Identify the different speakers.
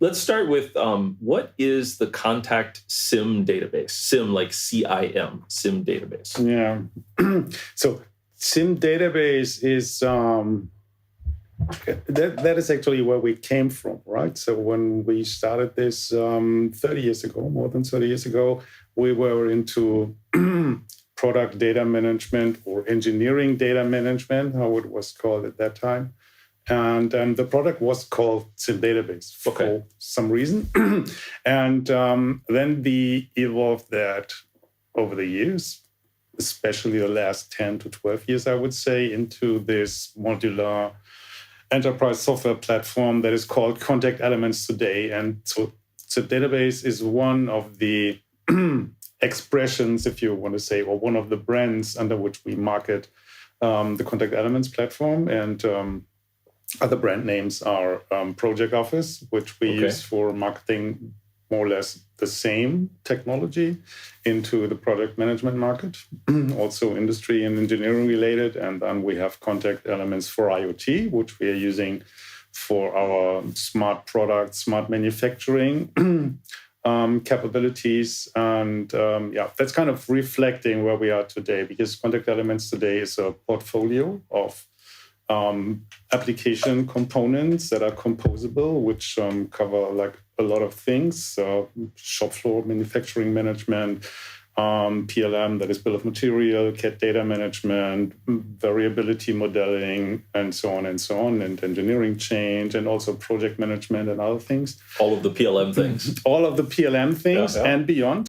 Speaker 1: Let's start with what is the contact CIM database? CIM like CIM, CIM database.
Speaker 2: Yeah. So CIM database is that is actually where we came from, right? So when we started this 30 years ago, more than 30 years ago, we were into product data management or engineering data management, how it was called at that time. And the product was called CIM Database for some reason. And then we evolved that over the years, especially the last 10 to 12 years, I would say, into this modular enterprise software platform that is called Contact Elements today. And so Database is one of the expressions, if you want to say, or one of the brands under which we market the Contact Elements platform. And other brand names are Project Office, which we use for marketing more or less the same technology into the product management market, also industry and engineering related. And then we have Contact Elements for IoT, which we are using for our smart product, smart manufacturing capabilities. And that's kind of reflecting where we are today, because Contact Elements today is a portfolio of application components that are composable, which cover like a lot of things. Shop floor manufacturing management, PLM, that is bill of material, CAD data management, variability modeling, and so on, and engineering change, and also project management and other things.
Speaker 1: All of the PLM things.
Speaker 2: All of the PLM things and beyond.